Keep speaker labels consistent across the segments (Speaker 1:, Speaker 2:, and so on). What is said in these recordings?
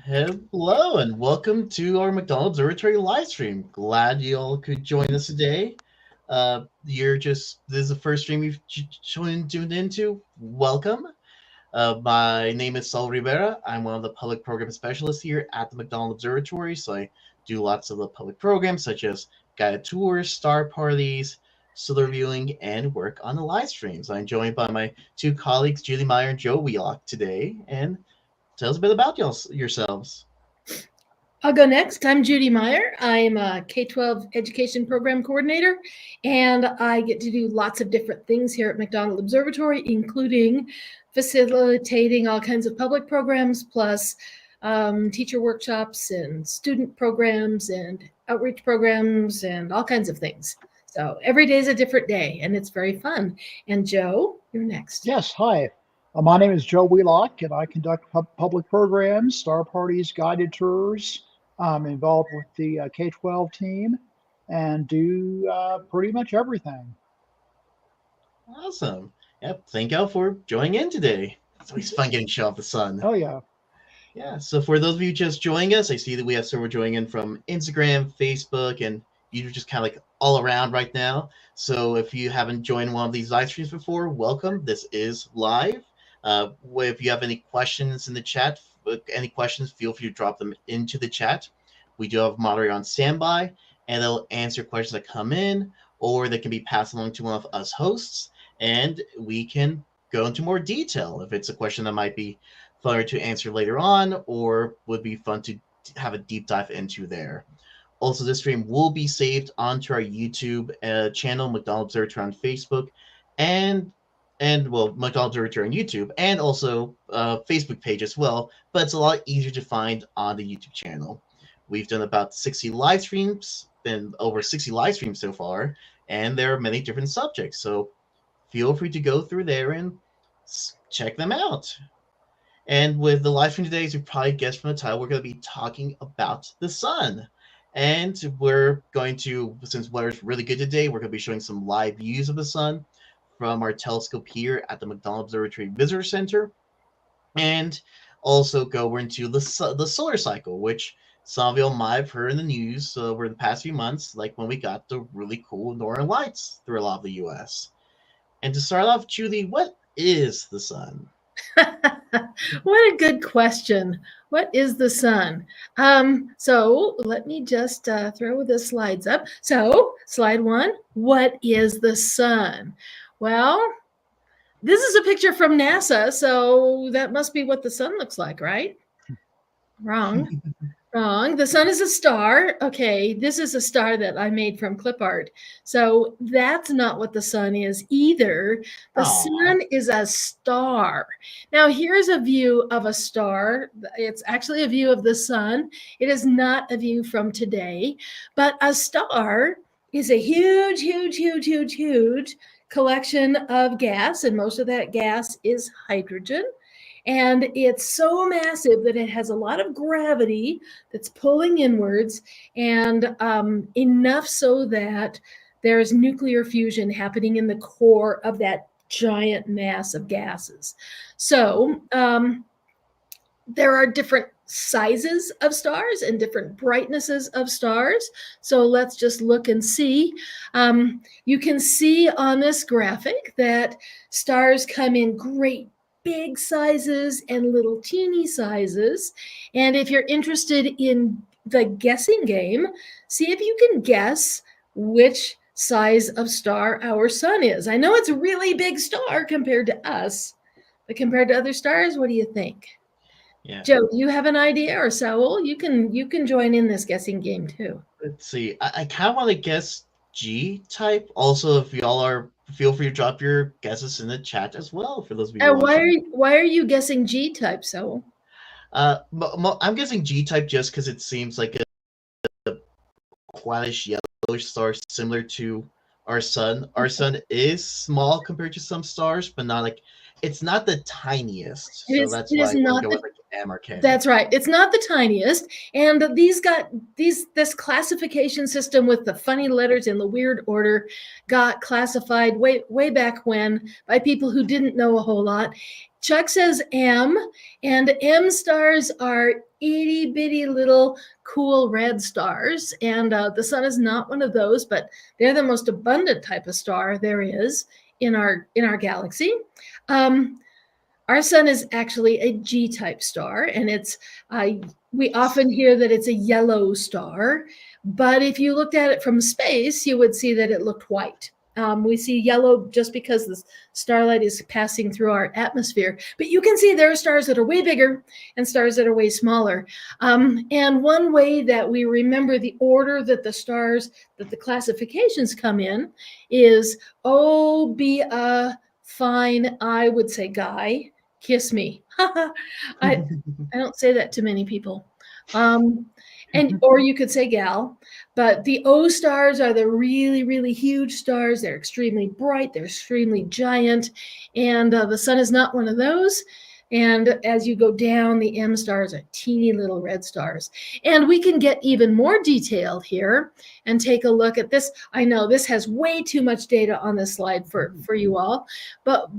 Speaker 1: Hello and welcome to our McDonald Observatory live stream. Glad you all could join us today. This is the first stream you've tuned into. Welcome. My name is Saul Rivera. I'm one of the public program specialists here at the McDonald Observatory. So I do lots of the public programs such as guided tours, star parties, solar viewing, and work on the live streams. I'm joined by my two colleagues, Julie Meyer and Joe Wheelock today. And tell us a bit about yourselves.
Speaker 2: I'll go next. I'm Judy Meyer. I'm a K-12 education program coordinator, and I get to do lots of different things here at McDonald Observatory, including facilitating all kinds of public programs, plus teacher workshops and student programs and outreach programs and all kinds of things. So every day is a different day, and it's very fun. And Joe, you're next.
Speaker 3: Yes, hi. My name is Joe Wheelock, and I conduct public programs, star parties, guided tours. I'm involved with the K-12 team and do pretty much everything.
Speaker 1: Awesome. Yep. Thank y'all for joining in today. It's always fun getting to show off the sun.
Speaker 3: Oh, yeah.
Speaker 1: Yeah. So for those of you just joining us, I see that we have several joining in from Instagram, Facebook, and you're just kind of like all around right now. So if you haven't joined one of these live streams before, welcome. This is live. If you have any questions in the chat, feel free to drop them into the chat. We do have a moderator on standby, and they'll answer questions that come in, or they can be passed along to one of us hosts, and we can go into more detail if it's a question that might be funner to answer later on, or would be fun to have a deep dive into there. Also, this stream will be saved onto our YouTube channel, McDonald Observatory on Facebook, and McDonald Observatory on YouTube, and also Facebook page as well, but it's a lot easier to find on the YouTube channel. We've done about 60 live streams, been over 60 live streams so far, and there are many different subjects, so feel free to go through there and check them out. And with the live stream today, as you probably guessed from the title, we're going to be talking about the sun. And we're going to, since weather's really good today, we're going to be showing some live views of the sun from our telescope here at the McDonald Observatory Visitor Center, and also go into the solar cycle, which some of you might have heard in the news over the past few months, like when we got the really cool northern lights through a lot of the U.S. And to start off, Julie, what is the sun?
Speaker 2: What a good question. What is the sun? So let me just throw the slides up. So slide one, what is the sun? Well, this is a picture from NASA, so that must be what the sun looks like, right? Wrong. Wrong. The sun is a star. Okay, this is a star that I made from clip art. So that's not what the sun is either. The sun is a star. Now, here's a view of a star. It's actually a view of the sun. It is not a view from today, but a star is a huge, huge, huge, huge, huge collection of gas, and most of that gas is hydrogen. And it's so massive that it has a lot of gravity that's pulling inwards, and enough so that there's nuclear fusion happening in the core of that giant mass of gases. So there are different sizes of stars and different brightnesses of stars. So let's just look and see. You can see on this graphic that stars come in great big sizes and little teeny sizes. And if you're interested in the guessing game, see if you can guess which size of star our sun is. I know it's a really big star compared to us, but compared to other stars, what do you think? Yeah. Joe, do you have an idea, or Saul? You can join in this guessing game too.
Speaker 1: Let's see. I kind of want to guess G type. Also, if y'all are, feel free to drop your guesses in the chat as well for those of you.
Speaker 2: Why are you guessing G type, Saul?
Speaker 1: I'm guessing G type just because it seems like a whitish yellowish star similar to our sun. Our sun is small compared to some stars, but not like, it's not the tiniest.
Speaker 2: It is not
Speaker 1: M or K.
Speaker 2: That's right. It's not the tiniest. And this classification system with the funny letters in the weird order got classified way back when by people who didn't know a whole lot. Chuck says M, and M stars are itty bitty little cool red stars. And the sun is not one of those, but they're the most abundant type of star there is in our galaxy. Our sun is actually a G-type star, and it's we often hear that it's a yellow star, but if you looked at it from space, you would see that it looked white. We see yellow just because the starlight is passing through our atmosphere, but you can see there are stars that are way bigger and stars that are way smaller. And one way that we remember the order that the stars, that the classifications come in is, oh, be a fine, I would say, guy. Kiss me. I don't say that to many people. Or you could say gal, but the O stars are the really, really huge stars. They're extremely bright. They're extremely giant. And the sun is not one of those. And as you go down, the M stars are teeny little red stars. And we can get even more detailed here and take a look at this. I know this has way too much data on this slide for you all, but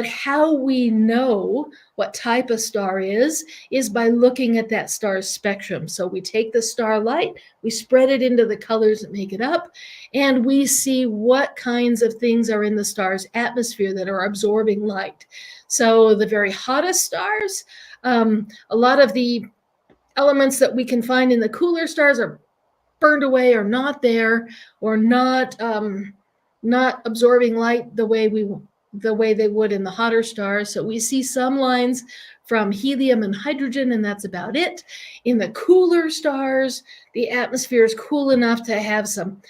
Speaker 2: how we know what type of star is by looking at that star's spectrum. So we take the starlight, we spread it into the colors that make it up, and we see what kinds of things are in the star's atmosphere that are absorbing light. So the very hottest stars, a lot of the elements that we can find in the cooler stars are burned away or not there, or not absorbing light the way they would in the hotter stars. So we see some lines from helium and hydrogen, and that's about it. In the cooler stars, the atmosphere is cool enough to have some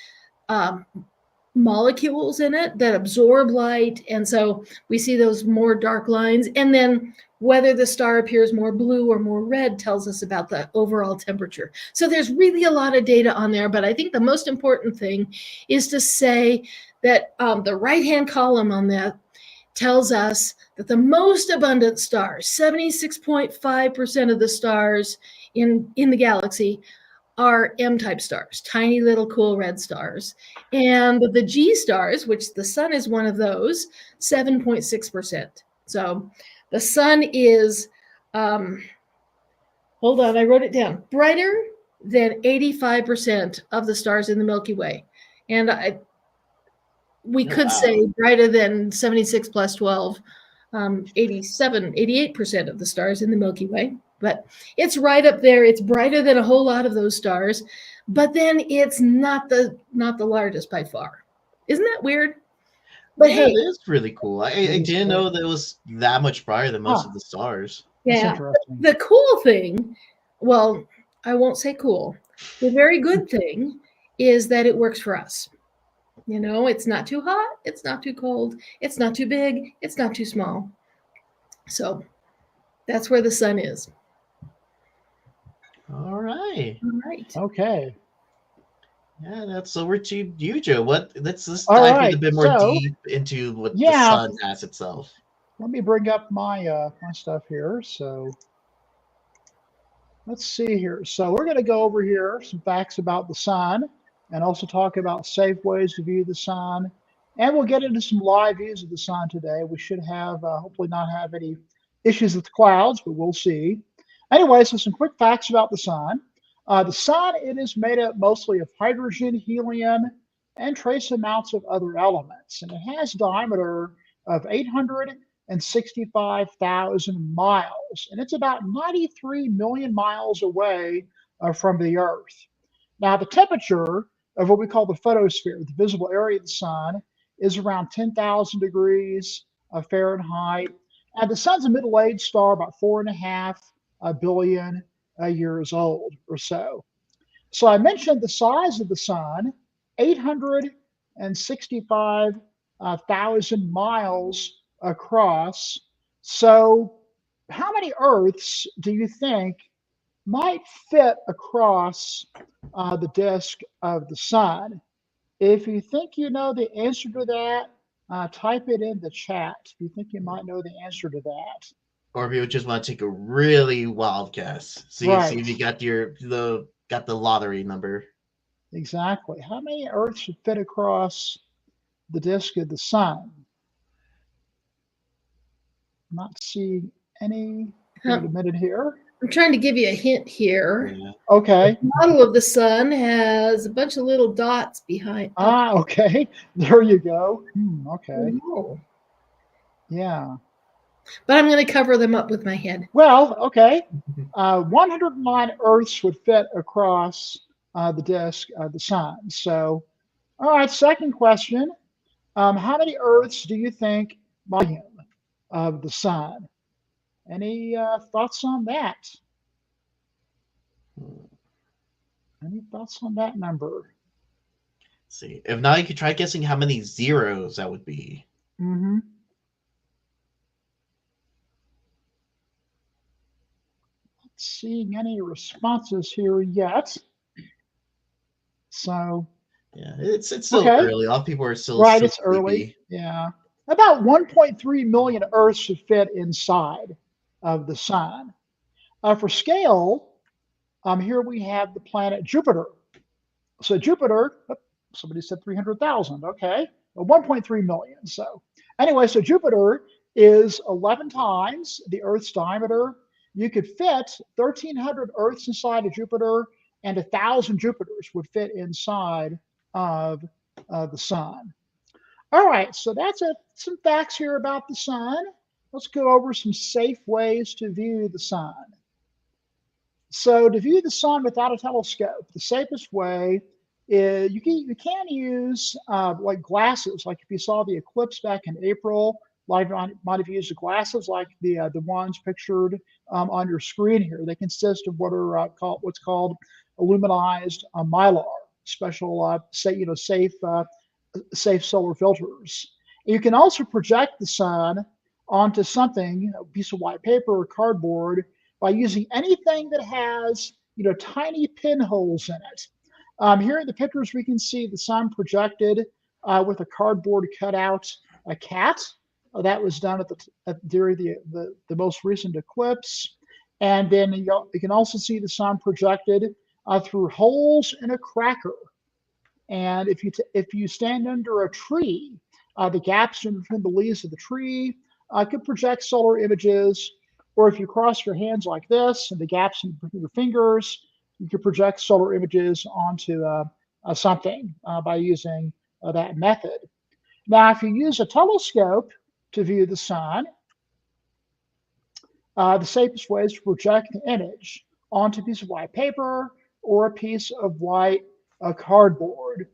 Speaker 2: molecules in it that absorb light, and so we see those more dark lines. And then whether the star appears more blue or more red tells us about the overall temperature. So there's really a lot of data on there, but I think the most important thing is to say that the right-hand column on that tells us that the most abundant stars, 76.5% of the stars in the galaxy, are M-type stars, tiny little cool red stars. And the G stars, which the sun is one of those, 7.6%. So the sun is, hold on, I wrote it down, brighter than 85% of the stars in the Milky Way. And we could say brighter than 76 plus 12, 88% of the stars in the Milky Way. But it's right up there. It's brighter than a whole lot of those stars, but then it's not the largest by far. Isn't that weird? But
Speaker 1: yeah,
Speaker 2: hey,
Speaker 1: it is really cool. I didn't know that it was that much brighter than most of the stars.
Speaker 2: Yeah, the cool thing, well, I won't say cool. The very good thing is that it works for us. You know, it's not too hot, it's not too cold, it's not too big, it's not too small. So that's where the sun is.
Speaker 1: All right.
Speaker 2: All right.
Speaker 3: Okay.
Speaker 1: Yeah, that's over to you, Joe. Let's
Speaker 3: All
Speaker 1: dive a bit more deep into what the sun has itself.
Speaker 3: Let me bring up my my stuff here. So let's see here. So we're going to go over here some facts about the sun, and also talk about safe ways to view the sun. And we'll get into some live views of the sun today. We should have, hopefully not have any issues with the clouds, but we'll see. Anyway, so some quick facts about the sun. The sun, it is made up mostly of hydrogen, helium, and trace amounts of other elements. And it has a diameter of 865,000 miles. And it's about 93 million miles away from the Earth. Now, the temperature of what we call the photosphere, the visible area of the sun, is around 10,000 degrees Fahrenheit. And the sun's a middle-aged star, about 4.5 billion years old or so. So I mentioned the size of the sun, 865,000 miles across. So how many Earths do you think might fit across the disk of the sun? If you think you know the answer to that, type it in the chat. If you think you might know the answer to that.
Speaker 1: Or if you just want to take a really wild guess, see
Speaker 3: Right.
Speaker 1: if you got the lottery number.
Speaker 3: Exactly. How many Earths should fit across the disk of the sun? I'm not seeing any. Give it a minute here.
Speaker 2: I'm trying to give you a hint here.
Speaker 1: Yeah.
Speaker 3: Okay.
Speaker 2: The model of the sun has a bunch of little dots behind.
Speaker 3: Okay. There you go. Okay.
Speaker 2: Oh.
Speaker 3: Yeah.
Speaker 2: But I'm going to cover them up with my head.
Speaker 3: Well, okay. 109 Earths would fit across the disk of the sun. So, all right, second question. How many Earths do you think volume of the sun? Any thoughts on that? Any thoughts on that number?
Speaker 1: Let's see. If not, you could try guessing how many zeros that would be.
Speaker 3: Mm-hmm. Not seeing any responses here yet. So
Speaker 1: yeah, it's still
Speaker 3: okay.
Speaker 1: early. A lot of people are still
Speaker 3: right.
Speaker 1: So
Speaker 3: it's early.
Speaker 1: sleepy.
Speaker 3: Yeah, about 1.3 million Earths should fit inside of the sun. For scale, here we have the planet Jupiter. So Jupiter, somebody said 300,000. Okay, well, 1.3 million. So anyway, so Jupiter is 11 times the Earth's diameter. You could fit 1,300 Earths inside of Jupiter, and 1,000 Jupiters would fit inside of the sun. All right, so that's some facts here about the sun. Let's go over some safe ways to view the sun. So to view the sun without a telescope, the safest way is you can use like glasses. Like if you saw the eclipse back in April, might have used the glasses like the ones pictured on your screen here. They consist of what are what's called aluminized mylar, special safe solar filters. And you can also project the sun onto something, a piece of white paper or cardboard, by using anything that has tiny pinholes in it. Here in the pictures, we can see the sun projected with a cardboard cutout, a cat. That was done during the most recent eclipse. And then you can also see the sun projected through holes in a cracker. And if you stand under a tree, the gaps in between the leaves of the tree could project solar images. Or if you cross your hands like this and the gaps in between your fingers, you could project solar images onto something by using that method. Now, if you use a telescope to view the sun, the safest way is to project the image onto a piece of white paper or a piece of white cardboard.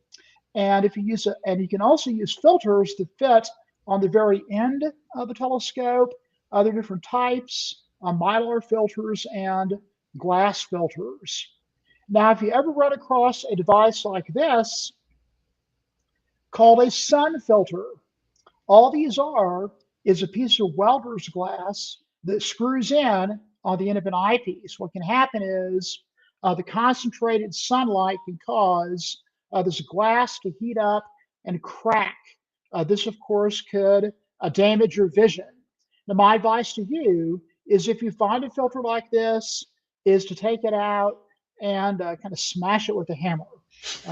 Speaker 3: And if you use and you can also use filters to fit on the very end of the telescope. Other different types, mylar filters and glass filters. Now, if you ever run across a device like this called a sun filter, all these are is a piece of welder's glass that screws in on the end of an eyepiece. What can happen is the concentrated sunlight can cause this glass to heat up and crack. This, of course, could damage your vision. Now, my advice to you is if you find a filter like this, is to take it out and kind of smash it with a hammer.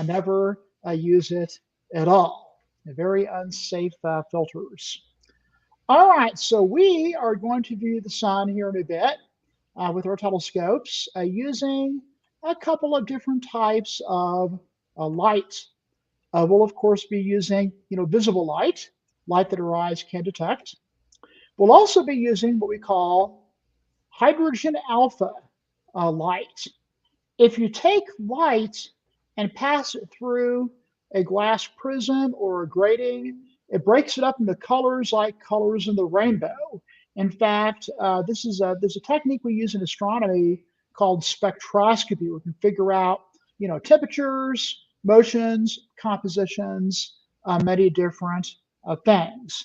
Speaker 3: Never use it at all. They're very unsafe filters. All right, so we are going to view the sun here in a bit with our telescopes using a couple of different types of light. We'll, of course, be using visible light that our eyes can detect. We'll also be using what we call hydrogen alpha light. If you take light and pass it through a glass prism or a grating, it breaks it up into colors like colors in the rainbow. In fact, there's a technique we use in astronomy called spectroscopy. We can figure out temperatures, motions, compositions, many different things.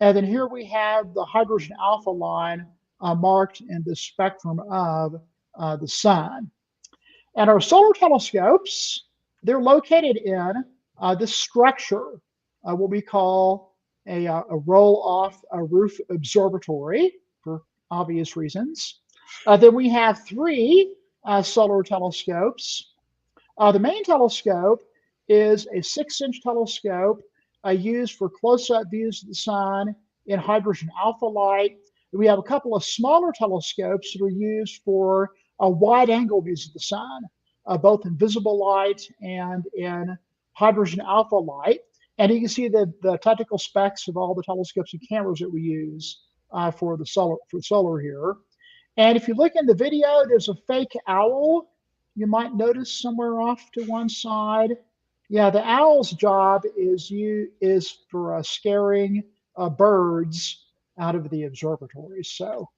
Speaker 3: And then here we have the hydrogen alpha line marked in the spectrum of the sun. And our solar telescopes, they're located in this structure, what we call a roll-off roof observatory, for obvious reasons. Then we have 3 solar telescopes. The main telescope is a 6-inch telescope used for close-up views of the sun in hydrogen alpha light. We have a couple of smaller telescopes that are used for wide-angle views of the sun, both in visible light and in hydrogen alpha light. And you can see the technical specs of all the telescopes and cameras that we use for solar here. And if you look in the video, there's a fake owl you might notice somewhere off to one side. Yeah, the owl's job is for scaring birds out of the observatory. So,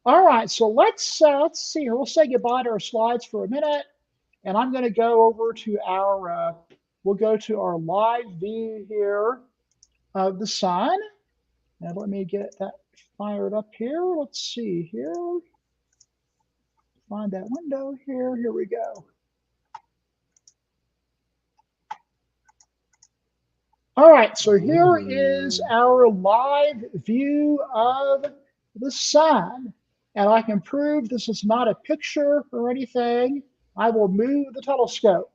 Speaker 3: all right, so let's see here. We'll say goodbye to our slides for a minute, and I'm going to go over to our we'll go to our live view here of the sun. And let me get that fired up here. Let's see here. Find that window here. Here we go. All right, so here is our live view of the sun. And I can prove this is not a picture or anything. I will move the telescope.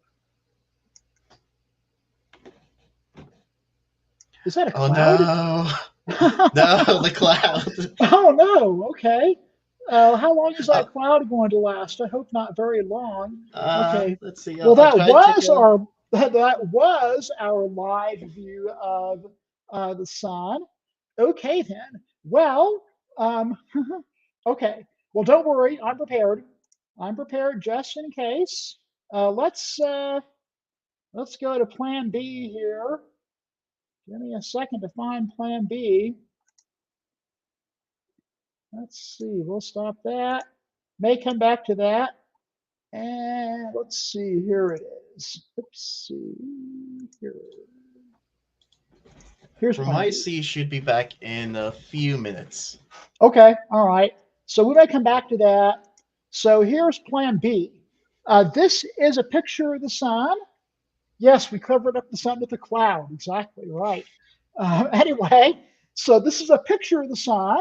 Speaker 3: Is that a cloud?
Speaker 1: Oh, no. No, the cloud.
Speaker 3: Oh, no. Okay. How long is that cloud going to last? I hope not very long. Okay.
Speaker 1: Let's see.
Speaker 3: Well, that was our live view of the sun. Okay, then. Well, okay. Well, don't worry. I'm prepared. I'm prepared just in case. Let's go to Plan B here. Give me a second to find Plan B. Let's see. We'll stop that. May come back to that. And let's see. Here it is. Let's see. Here it is. Here's
Speaker 1: From
Speaker 3: Plan
Speaker 1: I
Speaker 3: B.
Speaker 1: see, should be back in a few minutes.
Speaker 3: Okay. All right. So we may come back to that. So here's Plan B. This is a picture of the sun. Yes, we covered up the sun with a cloud. Exactly right. Anyway, so this is a picture of the sun.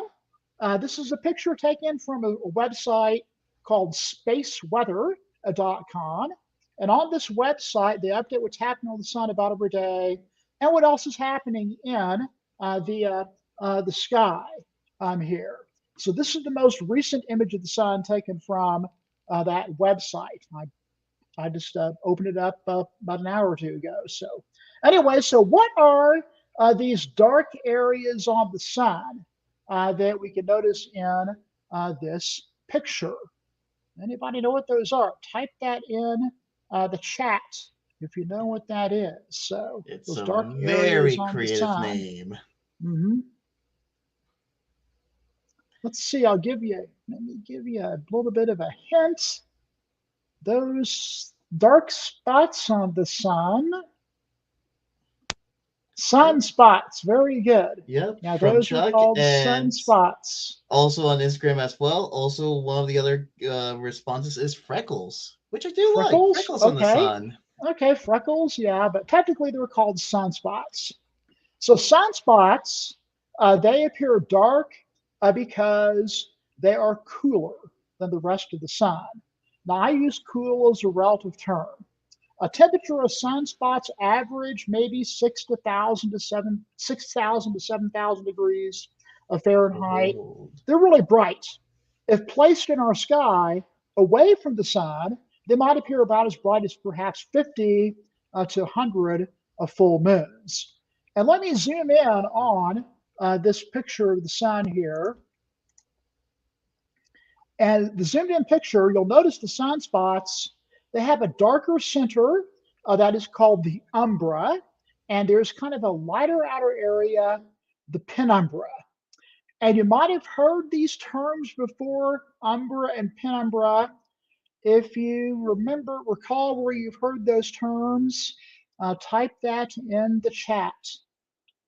Speaker 3: This is a picture taken from a website called spaceweather.com. And on this website, they update what's happening on the sun about every day and what else is happening in the sky here. So this is the most recent image of the sun taken from that website. I just opened it up about an hour or two ago. So anyway, so what are these dark areas on the sun that we can notice in this picture? Anybody know what those are? Type that in the chat if you know what that is. So
Speaker 1: It's
Speaker 3: those
Speaker 1: a
Speaker 3: dark
Speaker 1: very
Speaker 3: areas on the
Speaker 1: creative
Speaker 3: sun.
Speaker 1: name.
Speaker 3: Mm-hmm. Let's see. Let me give you a little bit of a hint. Those dark spots on the sun. Sunspots, very good.
Speaker 1: Yep.
Speaker 3: Now
Speaker 1: from
Speaker 3: those
Speaker 1: Chuck
Speaker 3: are called
Speaker 1: and
Speaker 3: sunspots.
Speaker 1: also on Instagram as well. Also, one of the other responses is freckles, which I do like.
Speaker 3: Freckles?
Speaker 1: Freckles on the
Speaker 3: Okay.
Speaker 1: sun.
Speaker 3: Okay, freckles, yeah, but technically they're called sunspots. So sunspots, they appear dark because they are cooler than the rest of the sun. Now I use cool as a relative term. A temperature of sunspots average maybe 6,000 to 7,000 degrees of Fahrenheit.
Speaker 1: Oh.
Speaker 3: They're really bright. If placed in our sky away from the sun, they might appear about as bright as perhaps 50 to 100 full moons. And let me zoom in on this picture of the sun here. And the zoomed in picture, you'll notice the sunspots, they have a darker center that is called the umbra, and there's kind of a lighter outer area, the penumbra. And you might have heard these terms before, umbra and penumbra. If you recall where you've heard those terms, type that in the chat.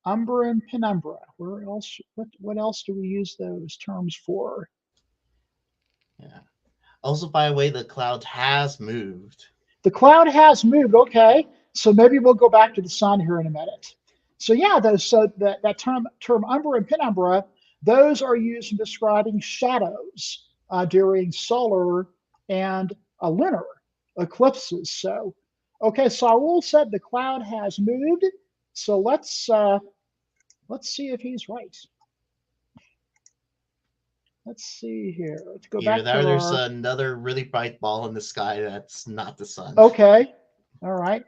Speaker 3: Umbra and penumbra. Where else? What else do we use those terms for?
Speaker 1: Yeah. Also, by the way, the cloud has moved.
Speaker 3: The cloud has moved. Okay, so maybe we'll go back to the sun here in a minute. So yeah, that term umbra and penumbra, Those are used in describing shadows during solar and lunar eclipses. So, okay, Saul said the cloud has moved. So let's see if he's right. Let's see here. Let's go
Speaker 1: Either
Speaker 3: back
Speaker 1: that
Speaker 3: to
Speaker 1: or there's
Speaker 3: our.
Speaker 1: another really bright ball in the sky that's not the sun.
Speaker 3: Okay. All right.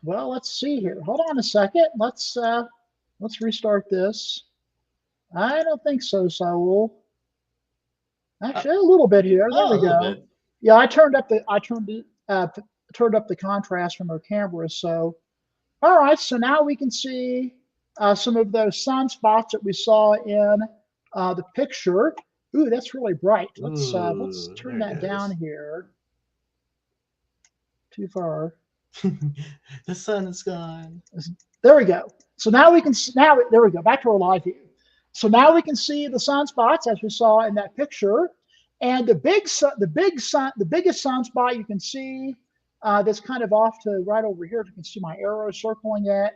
Speaker 3: Well, let's see here. Hold on a second. Let's restart this. I don't think so, Saul. Actually, a little bit here. There
Speaker 1: Oh,
Speaker 3: we
Speaker 1: a little
Speaker 3: go.
Speaker 1: bit.
Speaker 3: Yeah, I turned up the turned up the contrast from our camera. So, all right. So now we can see some of those sunspots that we saw in the picture. Ooh, that's really bright. Let's turn that down here. Too far.
Speaker 1: The sun is gone.
Speaker 3: There we go. So now we can there we go. Back to our live view. So now we can see the sunspots as we saw in that picture, and the biggest sunspot you can see that's kind of off to right over here. You can see my arrow circling it.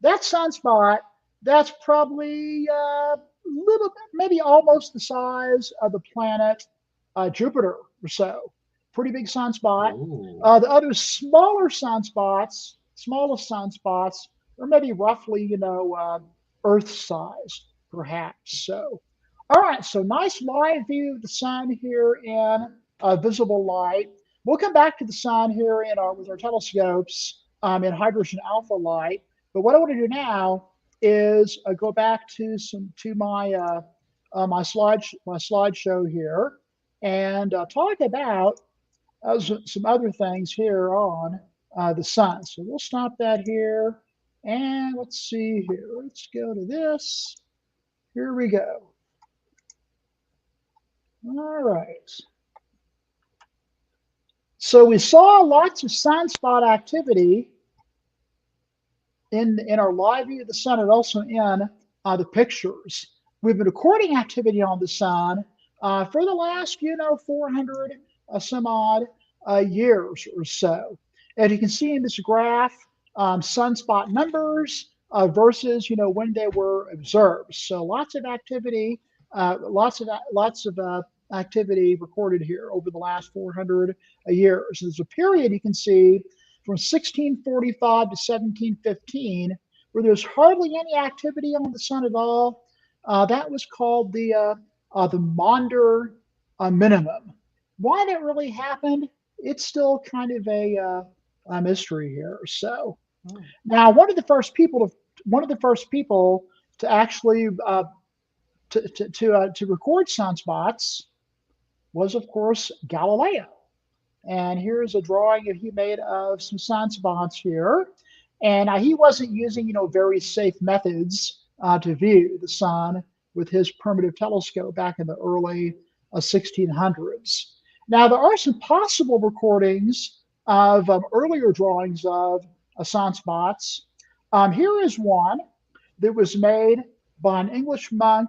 Speaker 3: That sunspot, that's probably little, maybe almost the size of the planet Jupiter or so. Pretty big sunspot. The other smallest sunspots are maybe roughly, Earth size, perhaps. So, all right. So nice live view of the sun here in visible light. We'll come back to the sun here with our telescopes in hydrogen alpha light. But what I want to do now is go back to my my slideshow here and talk about some other things here on the sun. So we'll stop that here. And let's see here. Let's go to this. Here we go. All right. So we saw lots of sunspot activity in our live view of the sun and also in the pictures. We've been recording activity on the sun for the last, 400 some odd years or so. And you can see in this graph, sunspot numbers versus, when they were observed. So lots of activity, activity recorded here over the last 400 years. There's a period you can see from 1645 to 1715 where there's hardly any activity on the sun at all. That was called the Maunder minimum. Why that really happened, it's still kind of a mystery here. So now one of the first people to actually to record sunspots was, of course, Galileo. And here's a drawing that he made of some sunspots here. And he wasn't using, very safe methods to view the sun with his primitive telescope back in the early 1600s. Now, there are some possible recordings of earlier drawings of sunspots. Here is one that was made by an English monk,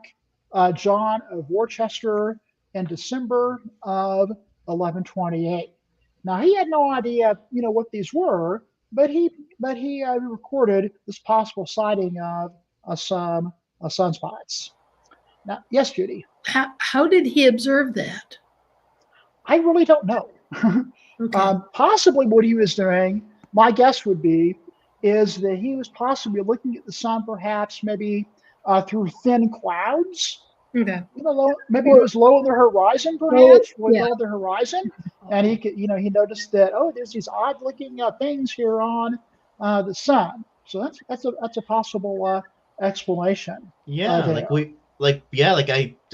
Speaker 3: John of Worcester, in December of 1128. Now, he had no idea, what these were, but he recorded this possible sighting of some sunspots. Now, yes, Judy.
Speaker 2: How did he observe that?
Speaker 3: I really don't know.
Speaker 2: Okay.
Speaker 3: Possibly what he was doing, my guess would be, is that he was possibly looking at the sun perhaps maybe through thin clouds.
Speaker 2: Okay.
Speaker 3: Maybe it was low on the horizon, perhaps, low
Speaker 2: yeah.
Speaker 3: on the horizon. And he could, he noticed that, there's these odd looking things here on the sun. So that's a possible explanation.
Speaker 1: Yeah, I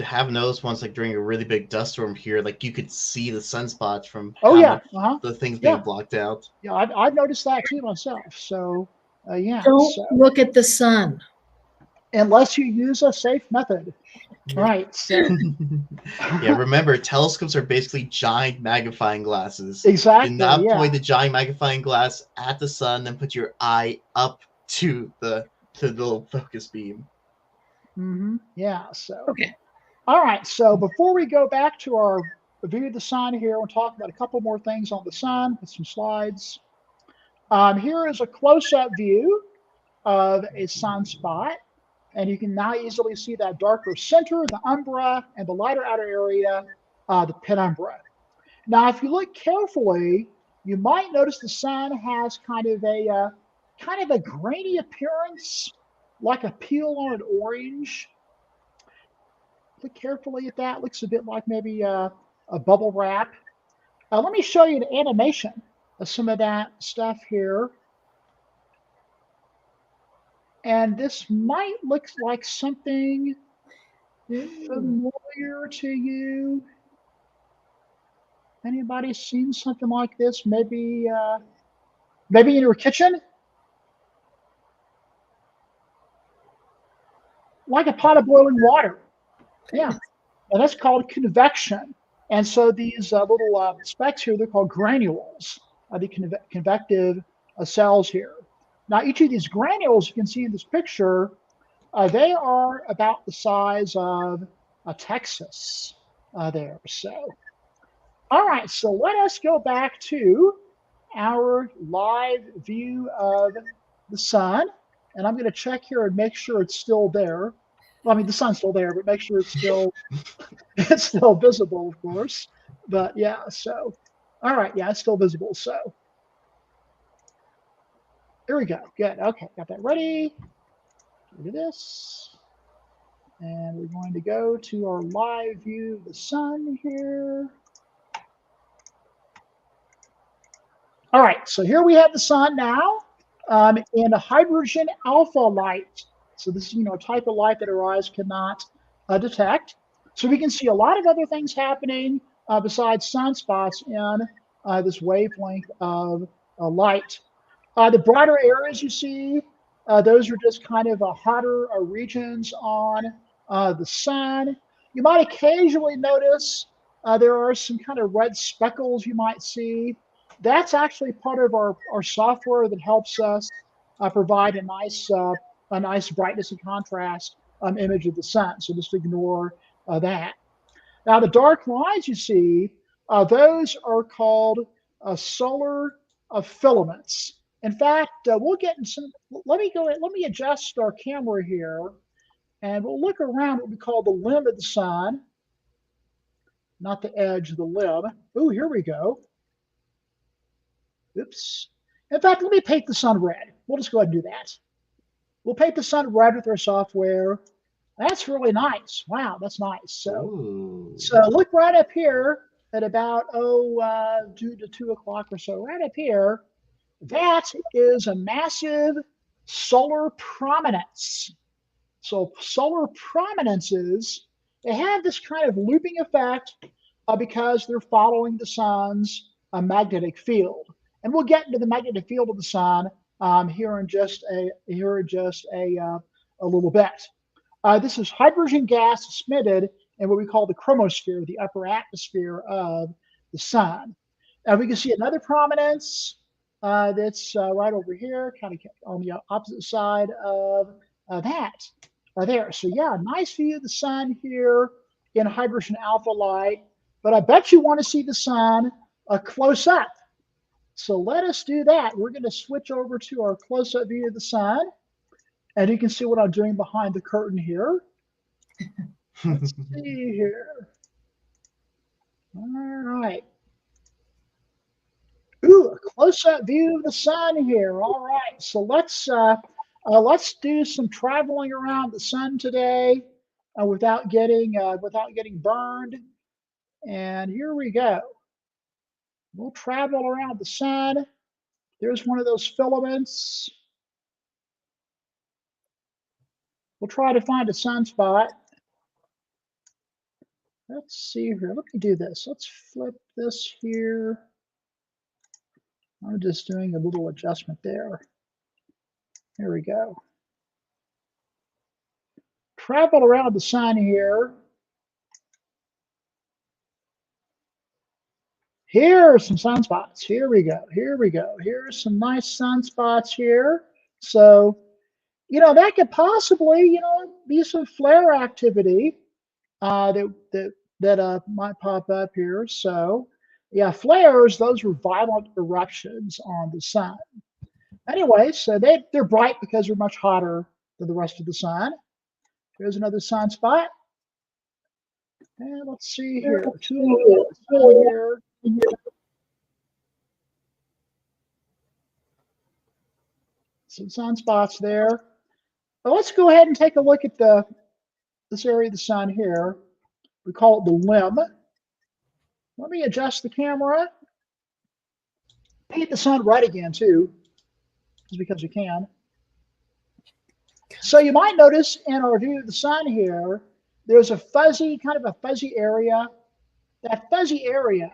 Speaker 1: have noticed once, during a really big dust storm here, you could see the sunspots from the things being blocked out.
Speaker 3: Yeah, I've noticed that too myself. So, yeah.
Speaker 2: Don't look at the sun
Speaker 3: unless you use a safe method. Right. So.
Speaker 1: Yeah, remember, telescopes are basically giant magnifying glasses.
Speaker 3: Exactly.
Speaker 1: Do not point the giant magnifying glass at the sun, then put your eye up to the little focus beam.
Speaker 3: Yeah. So.
Speaker 2: Okay.
Speaker 3: All right. So before we go back to our view of the sun here. We'll talk about a couple more things on the sun with some slides. Here is a close-up view of a sunspot. And you can now easily see that darker center, the umbra, and the lighter outer area, the penumbra. Now, if you look carefully, you might notice the sun has kind of a grainy appearance, like a peel on an orange. Look carefully at that. Looks a bit like maybe a bubble wrap. Let me show you an animation of some of that stuff here. And this might look like something familiar to you. Anybody seen something like this? Maybe in your kitchen? Like a pot of boiling water. Yeah, and that's called convection. And so these little specks here, they're called granules, the convective cells here. Now, each of these granules you can see in this picture, they are about the size of Texas there. So, all right, so let us go back to our live view of the sun. And I'm going to check here and make sure it's still there. Well, I mean, the sun's still there, but make sure it's still it's still visible, of course. But yeah, so all right, yeah, it's still visible. So here we go. Good. Okay, got that ready. Do this. And we're going to go to our live view of the sun here. All right, so here we have the sun now in a hydrogen alpha light. So this is, a type of light that our eyes cannot detect. So we can see a lot of other things happening besides sunspots in this wavelength of light. The brighter areas you see, those are just kind of hotter regions on the sun. You might occasionally notice there are some kind of red speckles you might see. That's actually part of our software that helps us provide a nice brightness and contrast image of the sun. So just ignore that. Now the dark lines you see, those are called solar filaments. In fact, we'll get in some. Let me adjust our camera here, and we'll look around what we call the limb of the sun, not the edge of the limb. Oh, here we go. Oops. In fact, let me paint the sun red. We'll just go ahead and do that. We'll paint the sun red with our software. That's really nice. Wow, that's nice. So look right up here at about 2 to 2 o'clock or so. Right up here, that is a massive solar prominence. So solar prominences, they have this kind of looping effect because they're following the sun's magnetic field. And we'll get into the magnetic field of the sun here in just a little bit. This is hydrogen gas emitted in what we call the chromosphere, the upper atmosphere of the sun. Now we can see another prominence that's right over here, kind of on the opposite side of that. There. So yeah, nice view of the sun here in hydrogen alpha light. But I bet you want to see the sun close up. So let us do that. We're going to switch over to our close-up view of the sun. And you can see what I'm doing behind the curtain here. Let's see here. All right. Ooh, a close-up view of the sun here. All right. So let's do some traveling around the sun today without getting burned. And here we go. We'll travel around the sun. There's one of those filaments. We'll try to find a sunspot. Let's see here. Let me do this. Let's flip this here. I'm just doing a little adjustment there. Here we go. Travel around the sun here. Here are some sunspots. Here we go. Here we go. Here's some nice sunspots here. So, that could possibly, be some flare activity that that might pop up here. So yeah, flares, those were violent eruptions on the sun. Anyway, so they're bright because they're much hotter than the rest of the sun. Here's another sunspot. And let's see here. Two here. Some sunspots there. Well, let's go ahead and take a look at this area of the sun here. We call it the limb. Let me adjust the camera. Paint the sun red again too, just because you can. So you might notice in our view of the sun here, there's a fuzzy, kind of a fuzzy area. That fuzzy area,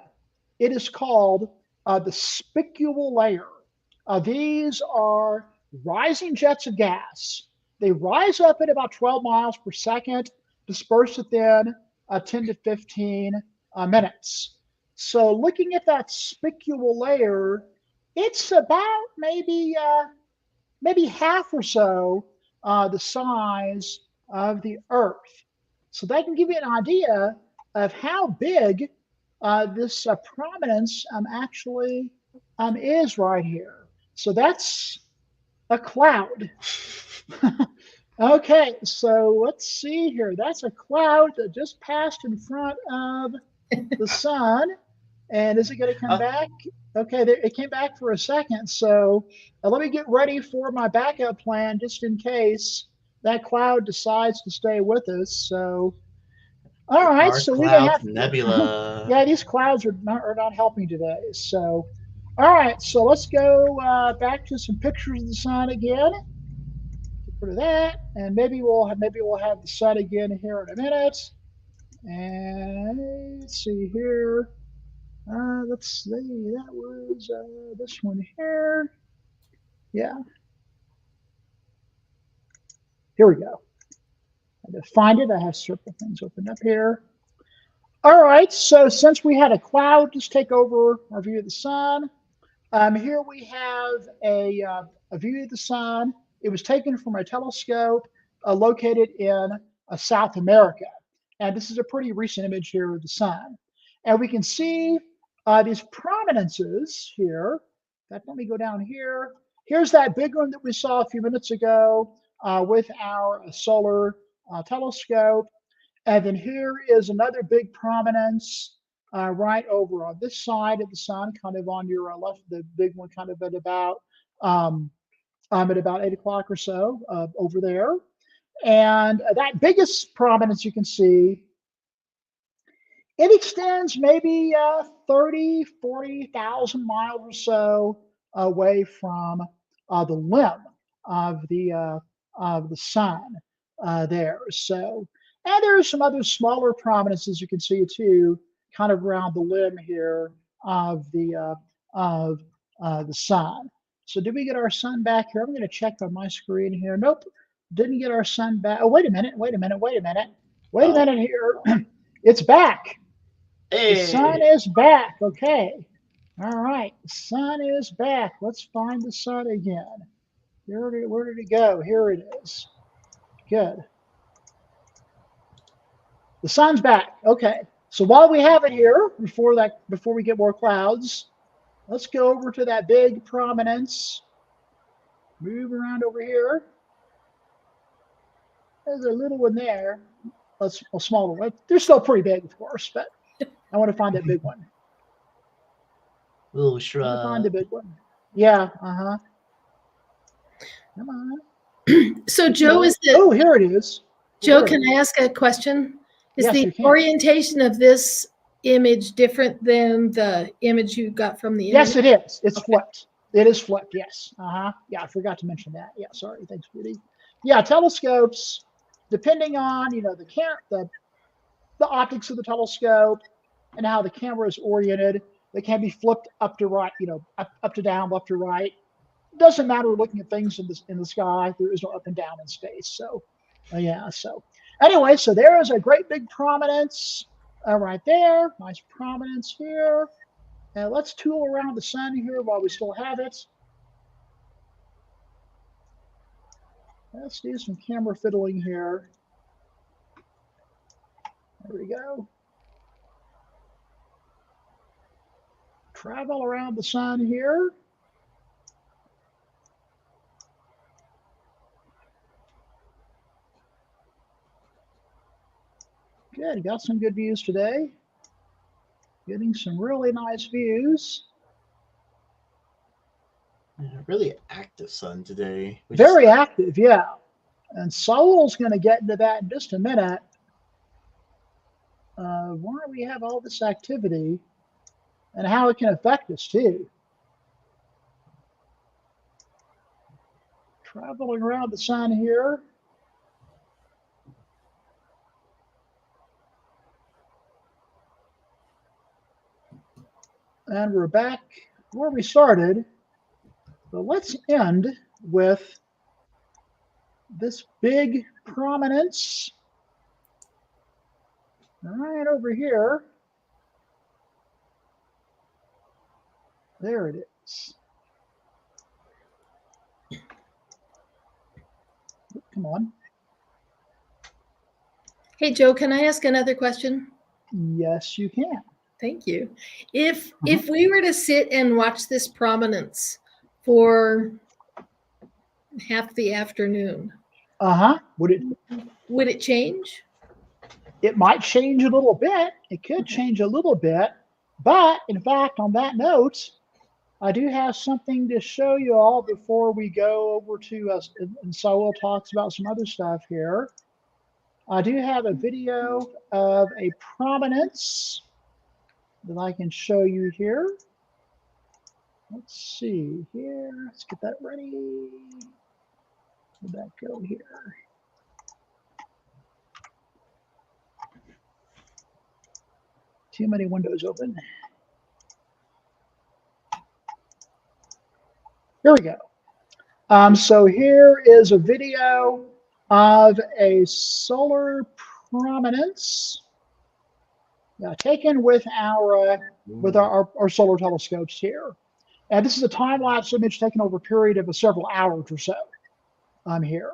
Speaker 3: it is called the spicule layer. These are rising jets of gas. They rise up at about 12 miles per second, disperse within 10 to 15 minutes. So looking at that spicule layer, it's about maybe half or so the size of the Earth. So that can give you an idea of how big this prominence actually is right here. So that's a cloud. Okay, so let's see here. That's a cloud that just passed in front of the sun. And is it going to come back? Okay, it came back for a second. So let me get ready for my backup plan just in case that cloud decides to stay with us. So, all right.
Speaker 1: Dark
Speaker 3: So we may
Speaker 1: cloud
Speaker 3: have
Speaker 1: nebula.
Speaker 3: yeah, these clouds are not helping today. So, all right. So let's go back to some pictures of the sun again. Get rid of that, and maybe we'll have the sun again here in a minute. And let's see here. Let's see, that was this one here. Yeah. Here we go. I had to find it. I have several things open up here. All right, so since we had a cloud just take over our view of the sun, here we have a view of the sun. It was taken from a telescope located in South America. And this is a pretty recent image here of the sun. And we can see these prominences here. Let me go down here. Here's that big one that we saw a few minutes ago with our solar telescope. And then here is another big prominence right over on this side of the sun, kind of on your left, the big one kind of at about 8 o'clock or so over there. And that biggest prominence you can see, it extends maybe 30, 40,000 miles or so away from the limb of the sun there. So, and there's some other smaller prominences you can see too, kind of around the limb here of the sun. So did we get our sun back here? I'm going to check on my screen here. Nope, didn't get our sun back. Oh, wait a minute here. It's back.
Speaker 1: Hey.
Speaker 3: The sun is back. Okay. All right. The sun is back. Let's find the sun again. Where did it go? Here it is. Good. The sun's back. Okay. So while we have it here, before we get more clouds, let's go over to that big prominence. Move around over here. There's a little one there. That's a smaller one. They're still pretty big, of course, but I want to find that big one.
Speaker 1: Little shrub.
Speaker 3: I want to find the big one. Yeah. Come on.
Speaker 2: So Joe,
Speaker 3: oh, here it is.
Speaker 2: Joe, can I ask a question? Is
Speaker 3: yes,
Speaker 2: the orientation of this image different than the image you got from the internet?
Speaker 3: Yes, it is. It's flipped. It is flipped. Yes. Yeah, I forgot to mention that. Yeah, sorry. Thanks, Judy. Yeah, telescopes, depending on the optics of the telescope and how the camera is oriented, they can be flipped up to right, up to down, left to right. It doesn't matter looking at things in the sky. There is no up and down in space. So, yeah. So anyway, so there is a great big prominence right there. Nice prominence here. And let's tool around the sun here while we still have it. Let's do some camera fiddling here. There we go. travel around the sun here. Good, got some good views today. Getting some really nice views.
Speaker 1: Really active sun today.
Speaker 3: Very active, yeah. And Saul's going to get into that in just a minute. Why we have all this activity and how it can affect us too. Traveling around the sun here. And we're back where we started. But let's end with this big prominence right over here. There it is. Come on.
Speaker 2: Hey, Joe, can I ask another question?
Speaker 3: Yes, you can.
Speaker 2: Thank you. If we were to sit and watch this prominence for half the afternoon, would it change?
Speaker 3: It might change a little bit. It could change a little bit. But in fact, on that note, I do have something to show you all before we go over to us. And Saul talks about some other stuff here. I do have a video of a prominence that I can show you here. Let's see here. Let's get that ready. Where'd that go here? Too many windows open. Here we go. So here is a video of a solar prominence taken with our solar telescopes here. And this is a time-lapse image taken over a period of several hours or so here.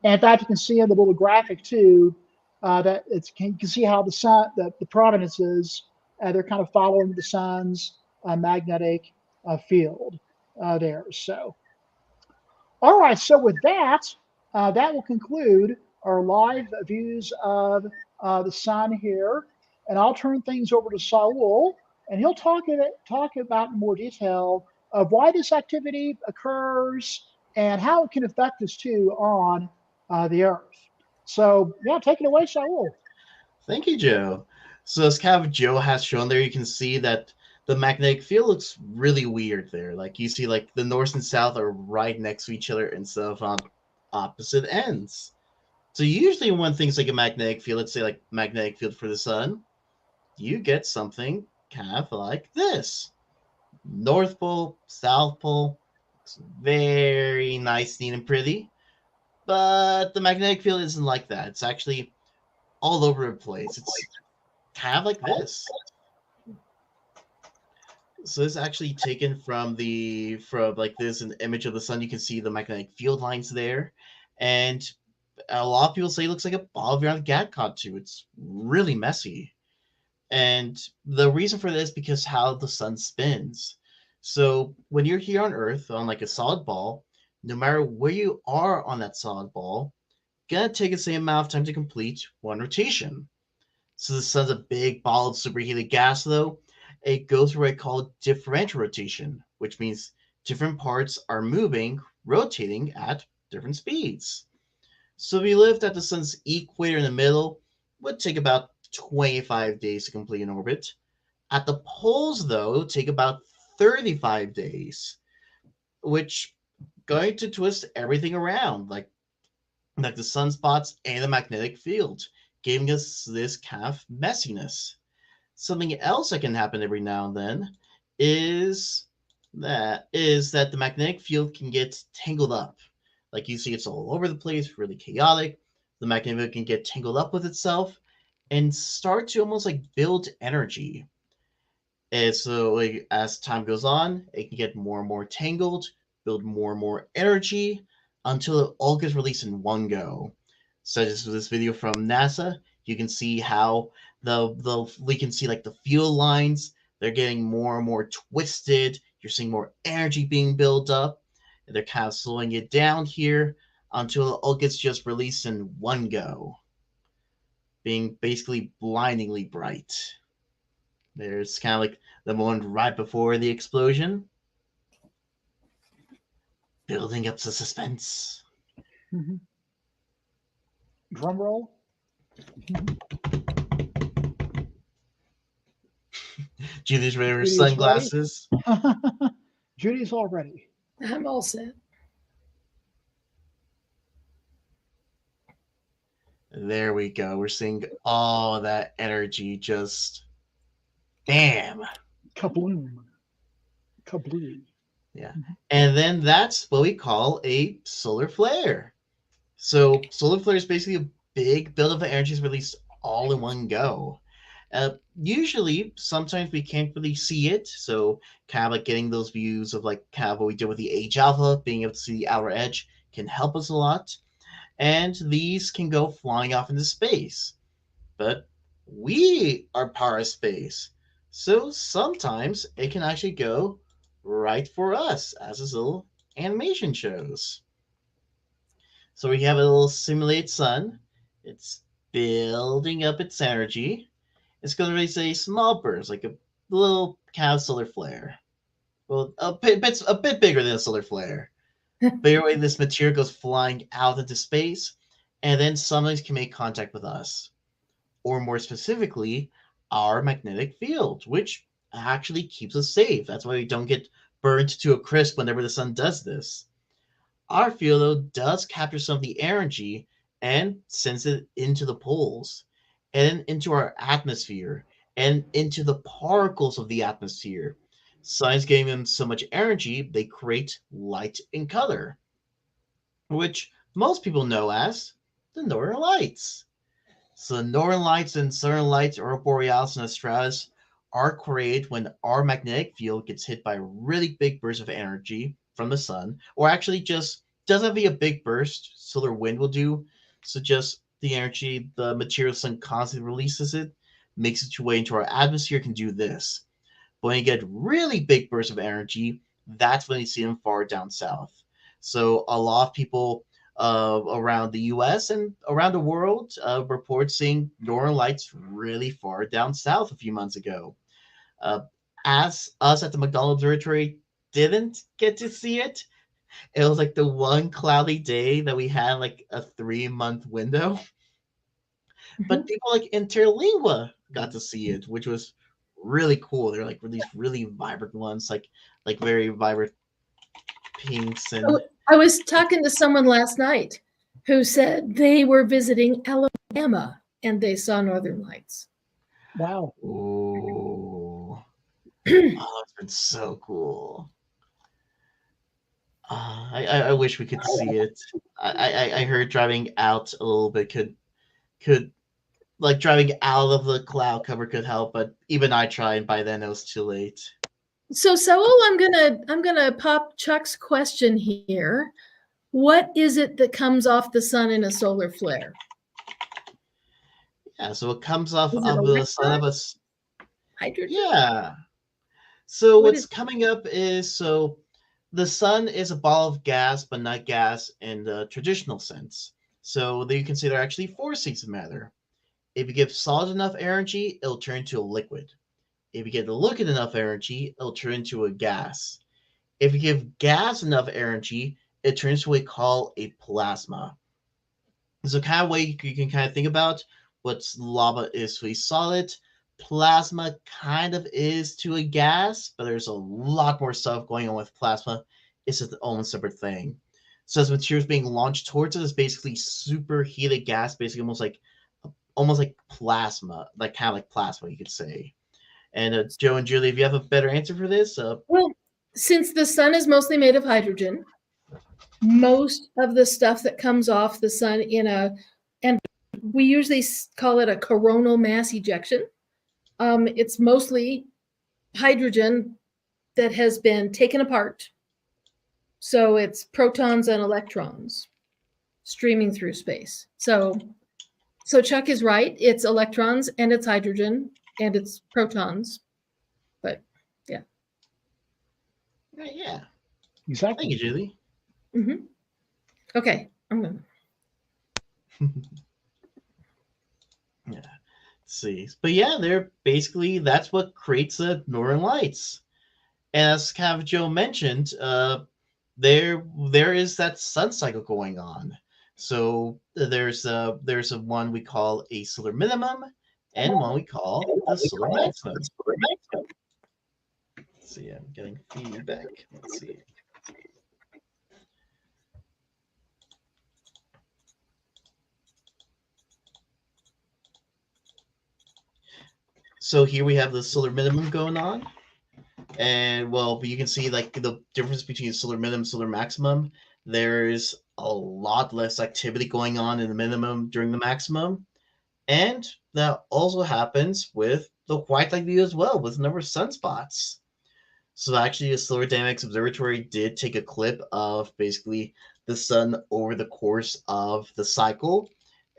Speaker 3: And in fact, you can see in the little graphic too, that you can see how the sun, the prominences, they're kind of following the sun's magnetic field there. So, all right. So with that, that will conclude our live views of the sun here. And I'll turn things over to Saul, and he'll talk about in more detail of why this activity occurs and how it can affect us too on the Earth. So yeah, take it away, Saul.
Speaker 1: Thank you, Joe. So as kind of Joe has shown there, you can see that the magnetic field looks really weird there. Like you see like the north and south are right next to each other instead of on opposite ends. So usually when things like a magnetic field, let's say like magnetic field for the sun, you get something kind of like this. North Pole, South Pole, looks very nice, neat, and pretty. But the magnetic field isn't like that. It's actually all over the place. It's kind of like this. So this is actually taken from like this, an image of the sun. You can see the magnetic field lines there. And a lot of people say it looks like a ball of yarn Gadcon too. It's really messy. And the reason for this is because how the sun spins. So when you're here on Earth on like a solid ball, no matter where you are on that solid ball, gonna take the same amount of time to complete one rotation. So the sun's a big ball of superheated gas, though. It goes through what I call differential rotation, which means different parts are moving, rotating at different speeds. So if we lived at the sun's equator in the middle, it would take about 25 days to complete an orbit. At the poles, though, it would take about 35 days, which going to twist everything around, like the sunspots and the magnetic field, giving us this kind of messiness. Something else that can happen every now and then is that the magnetic field can get tangled up. Like you see, it's all over the place, really chaotic. The magnetic field can get tangled up with itself and start to almost like build energy. And so like, as time goes on, it can get more and more tangled, build more and more energy until it all gets released in one go. Such as this video from NASA, you can see how we can see like the field lines they're getting more and more twisted. You're seeing more energy being built up, and they're kind of slowing it down here until it all gets just released in one go, being basically blindingly bright. There's kind of like the moment right before the explosion, building up the suspense.
Speaker 3: Mhm. Drum roll.
Speaker 1: Judy's wearing her
Speaker 3: Judy's ready.
Speaker 1: sunglasses.
Speaker 3: Judy's all ready.
Speaker 2: I'm all set.
Speaker 1: There we go. We're seeing all that energy just bam.
Speaker 3: Kabloom. Kabloom.
Speaker 1: Yeah. And then that's what we call a solar flare. So solar flare is basically a big buildup of energy is released all in one go. Usually, sometimes we can't really see it. So kind of like getting those views of like kind of what we did with the H alpha, being able to see the outer edge can help us a lot. And these can go flying off into space. But we are part of space. So sometimes it can actually go right for us, as this little animation shows. So we have a little simulated sun. It's building up its energy. It's going to release a small burst, like a little kind of solar flare. Well, a bit bigger than a solar flare. But anyway, this material goes flying out into space, and then something can make contact with us. Or more specifically, our magnetic field, which actually keeps us safe. That's why we don't get burned to a crisp whenever the sun does this. Our field, though, does capture some of the energy and sends it into the poles and into our atmosphere and into the particles of the atmosphere. Science giving them so much energy, they create light and color, which most people know as the Northern Lights. So the Northern Lights and Southern Lights, aurora borealis and australis, are created when our magnetic field gets hit by a really big burst of energy from the sun, or actually just doesn't be a big burst, solar wind will do. So just the energy, the material the sun constantly releases it, makes its way into our atmosphere, can do this. But when you get really big bursts of energy, that's when you see them far down south. So a lot of people around the US and around the world report seeing northern lights really far down south a few months ago. As us at the McDonald Observatory didn't get to see it, it was like the one cloudy day that we had like a 3-month window. But people like Interlingua got to see it, which was really cool. They're like these really vibrant ones, like very vibrant pinks and.
Speaker 2: I was talking to someone last night who said they were visiting Alabama and they saw Northern Lights.
Speaker 3: Wow.
Speaker 1: Oh, it's been so cool. I wish we could see it. I heard driving out a little bit could like driving out of the cloud cover could help, but even I tried, and by then it was too late.
Speaker 2: So Saul, I'm gonna pop Chuck's question here. What is it that comes off the sun in a solar flare?
Speaker 1: Yeah, so it comes off
Speaker 2: Is it
Speaker 1: of the sun of us.
Speaker 2: Hydrogen?
Speaker 1: Yeah. So what's coming up is the sun is a ball of gas, but not gas in the traditional sense. So you can say there are actually 4 states of matter. If you give solid enough energy, it'll turn into a liquid. If you give the liquid enough energy, it'll turn into a gas. If you give gas enough energy, it turns to what we call a plasma. So kind of way you can kind of think about what lava is to a solid, plasma kind of is to a gas, but there's a lot more stuff going on with plasma. It's its own separate thing. So as materials being launched towards it is basically superheated gas, basically almost like plasma, like kind of like plasma, you could say. And Joe and Julie, if you have a better answer for this,
Speaker 2: well, since the sun is mostly made of hydrogen, most of the stuff that comes off the sun and we usually call it a coronal mass ejection. It's mostly hydrogen that has been taken apart. So it's protons and electrons streaming through space. So Chuck is right. It's electrons and it's hydrogen and it's protons. But
Speaker 1: Yeah.
Speaker 3: Exactly.
Speaker 1: Thank you, Julie.
Speaker 2: Mm-hmm. Okay, I'm gonna.
Speaker 1: Yeah. Let's see. But yeah, they're basically that's what creates the northern lights. And as kind of Joe mentioned, there is that sun cycle going on. So there's a one we call a solar minimum and one we call the solar maximum. Let's see, I'm getting feedback. Let's see. So here we have the solar minimum going on. And well, you can see like the difference between solar minimum and solar maximum. There's a lot less activity going on in the minimum during the maximum. And that also happens with the white light view as well, with a number of sunspots. So actually, the Solar Dynamics Observatory did take a clip of basically the sun over the course of the cycle.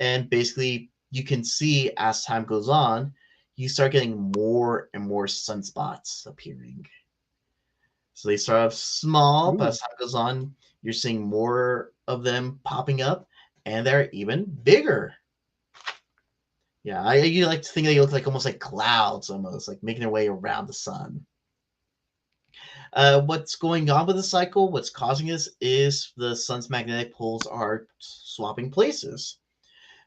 Speaker 1: And basically, you can see as time goes on, you start getting more and more sunspots appearing. So they start off small, but as time goes on, you're seeing more of them popping up, and they're even bigger. Yeah, you like to think they look like almost like clouds, almost like making their way around the sun. What's going on with the cycle? What's causing this is the sun's magnetic poles are swapping places.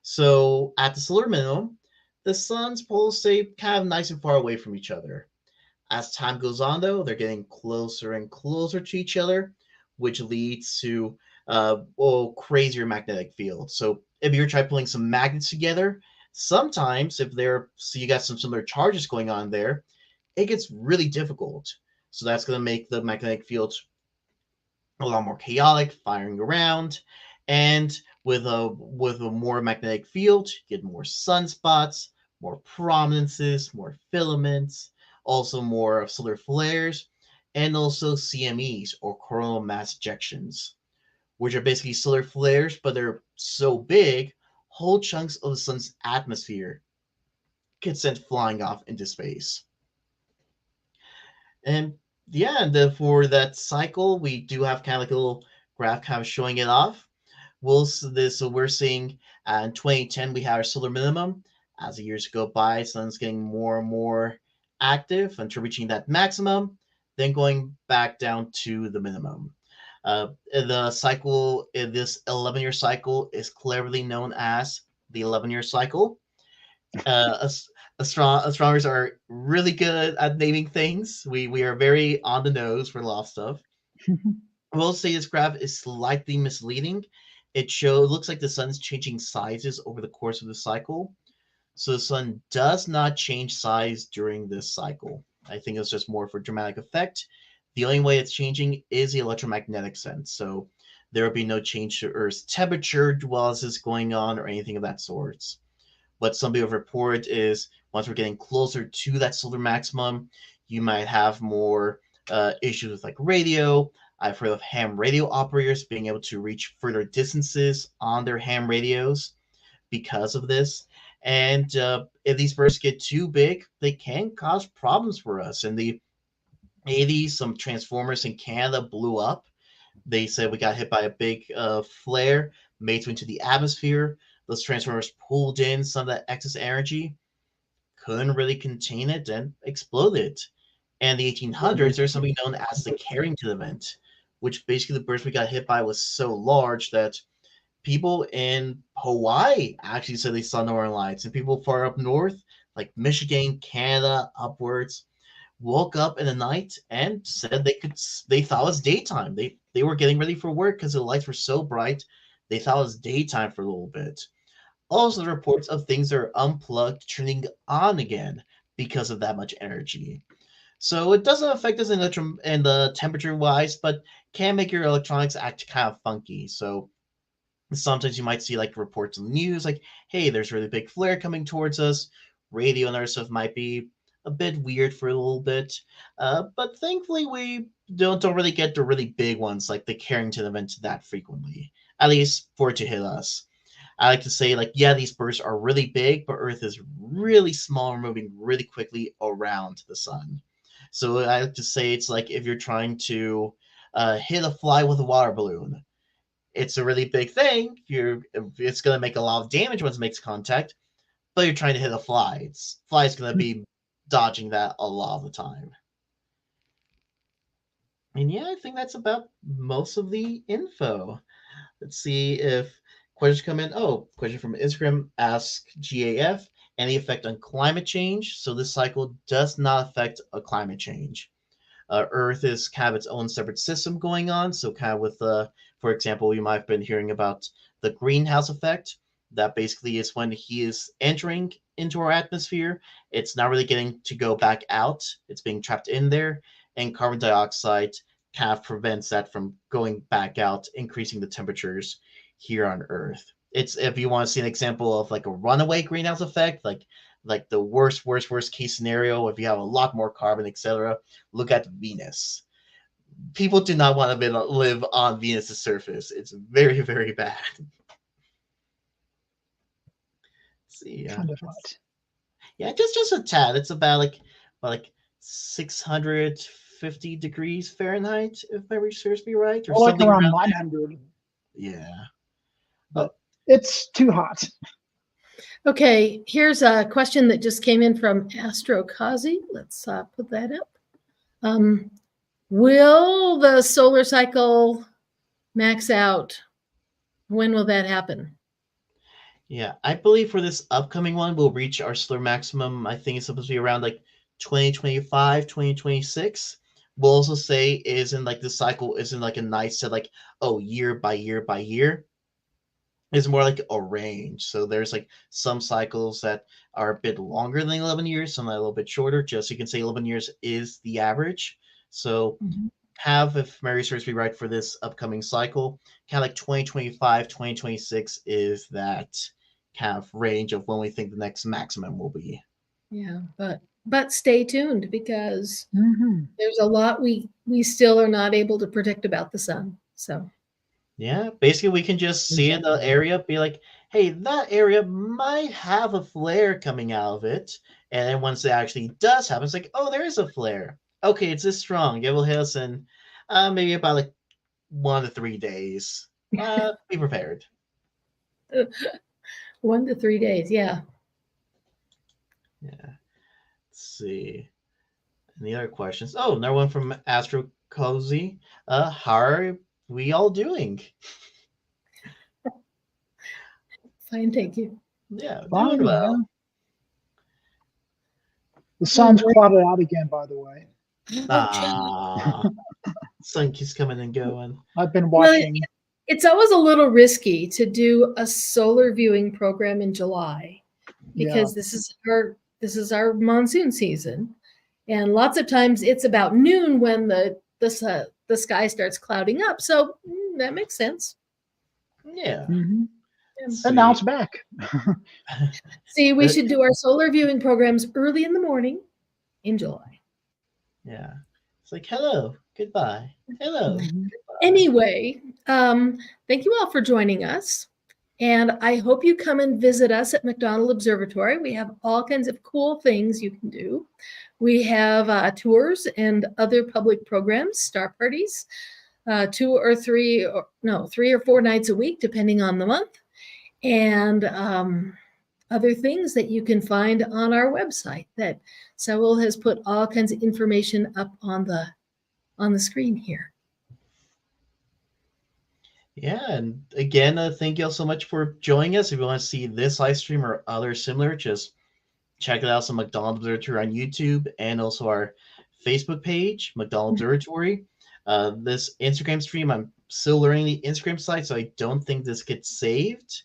Speaker 1: So at the solar minimum, the sun's poles stay kind of nice and far away from each other. As time goes on, though, they're getting closer and closer to each other, which leads to crazier magnetic fields. So if you're trying pulling some magnets together, sometimes if you got some similar charges going on there, it gets really difficult. So that's going to make the magnetic field a lot more chaotic, firing around, and with a more magnetic field, you get more sunspots, more prominences, more filaments, also more solar flares, and also CMEs or coronal mass ejections, which are basically solar flares, but they're so big, whole chunks of the sun's atmosphere get sent flying off into space. And yeah, and for that cycle, we do have kind of like a little graph kind of showing it off. So we're seeing in 2010 we have our solar minimum. As the years go by, sun's getting more and more active until reaching that maximum, then going back down to the minimum. The cycle, this 11-year cycle, is cleverly known as the 11-year cycle. Uh, Astronomers are really good at naming things. We are very on the nose for a lot of stuff. I will say this graph is slightly misleading. It looks like the sun's changing sizes over the course of the cycle. So the sun does not change size during this cycle. I think it's just more for dramatic effect. The only way it's changing is the electromagnetic sense. So there will be no change to Earth's temperature while this is going on or anything of that sort. What some people report is once we're getting closer to that solar maximum, you might have more issues with like radio. I've heard of ham radio operators being able to reach further distances on their ham radios because of this. And if these bursts get too big, they can cause problems for us. In the 80s, some transformers in Canada blew up. They said we got hit by a big flare, made into the atmosphere. Those transformers pulled in some of that excess energy, couldn't really contain it, and exploded. And in the 1800s, there's something known as the Carrington event, which basically the burst we got hit by was so large that people in Hawaii actually said they saw northern lights, and people far up north, like Michigan, Canada, upwards, woke up in the night and said they thought it was daytime. They were getting ready for work because the lights were so bright. They thought it was daytime for a little bit. Also, the reports of things that are unplugged turning on again because of that much energy. So it doesn't affect us in the temperature wise, but can make your electronics act kind of funky. So sometimes you might see like reports in the news like, hey, there's a really big flare coming towards us. Radio and other stuff might be a bit weird for a little bit. But thankfully we don't really get the really big ones like the Carrington event that frequently, at least for it to hit us. I like to say like, yeah, these bursts are really big, but Earth is really small and moving really quickly around the sun. So I like to say it's like if you're trying to hit a fly with a water balloon. It's a really big thing. It's going to make a lot of damage once it makes contact, but you're trying to hit a fly. Fly's going to be dodging that a lot of the time. And yeah, I think that's about most of the info. Let's see if questions come in. Oh, question from Instagram. Ask GAF, any effect on climate change? So this cycle does not affect a climate change. Earth is kind of its own separate system going on. So kind of with, for example, you might have been hearing about the greenhouse effect. That basically is when he is entering into our atmosphere. It's not really getting to go back out. It's being trapped in there. And carbon dioxide kind of prevents that from going back out, increasing the temperatures here on Earth. It's, if you want to see an example of like a runaway greenhouse effect, like the worst case scenario, if you have a lot more carbon, etc., look at Venus. People do not want to live on Venus's surface. It's very, very bad. Let's see.
Speaker 3: Kind of hot.
Speaker 1: Yeah, just a tad. It's about like 650 degrees Fahrenheit, if memory serves me right, or
Speaker 3: Like
Speaker 1: something
Speaker 3: around
Speaker 1: around
Speaker 3: 900.
Speaker 1: Yeah.
Speaker 3: But it's too hot.
Speaker 2: Okay, here's a question that just came in from Astrokazi. Let's put that up. Will the solar cycle max out? When will that happen?
Speaker 1: Yeah, I believe for this upcoming one, we'll reach our solar maximum. I think it's supposed to be around like 2025, 2026. We'll also say isn't like the cycle isn't like a nice set like, oh, year by year by year. It's more like a range. So there's like some cycles that are a bit longer than 11 years, some that are a little bit shorter. Just so you can say 11 years is the average. So have, if Mary serves me right, for this upcoming cycle, kind of like 2025, 2026 is that kind of range of when we think the next maximum will be.
Speaker 2: Yeah, but stay tuned, because there's a lot we still are not able to predict about the sun. So
Speaker 1: yeah, basically we can just see in the area, be like, hey, that area might have a flare coming out of it. And then once it actually does happen, it's like, oh, there is a flare. Okay, it's this strong. It will hit us in maybe about like 1 to 3 days. Be prepared.
Speaker 2: 1 to 3 days, yeah.
Speaker 1: Yeah. Let's see. Any other questions? Oh, another one from Astro Cozy. How are we all doing?
Speaker 2: Fine, thank you.
Speaker 1: Yeah,
Speaker 3: Fine,
Speaker 1: doing well.
Speaker 3: yeah. The sun's clouded out again, by the way.
Speaker 1: Sun keeps coming and going.
Speaker 3: I've been watching.
Speaker 2: Well, it's always a little risky to do a solar viewing program in July, because this is our monsoon season, and lots of times it's about noon when the sky starts clouding up. So that makes sense.
Speaker 1: Yeah.
Speaker 3: And now it's back.
Speaker 2: See, we should do our solar viewing programs early in the morning in July.
Speaker 1: Yeah. It's like, hello, goodbye. Hello. Goodbye.
Speaker 2: Anyway, thank you all for joining us. And I hope you come and visit us at McDonald Observatory. We have all kinds of cool things you can do. We have tours and other public programs, star parties, 3 or 4 nights a week, depending on the month, and other things that you can find on our website that Saul has put all kinds of information up on the screen here.
Speaker 1: Yeah, and again, thank you all so much for joining us. If you want to see this live stream or other similar, just check it out on McDonald Observatory on YouTube, and also our Facebook page, McDonald Observatory. This Instagram stream, I'm still learning the Instagram site, so I don't think this gets saved.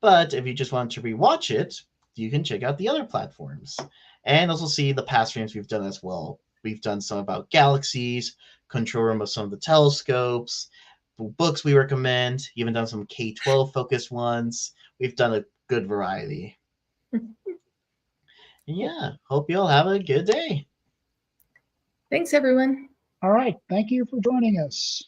Speaker 1: But if you just want to rewatch it, you can check out the other platforms and also see the past streams we've done as well. We've done some about galaxies, control room of some of the telescopes, books we recommend, even done some K-12 focused ones. We've done a good variety. Yeah, hope you all have a good day.
Speaker 2: Thanks, everyone.
Speaker 3: All right. Thank you for joining us.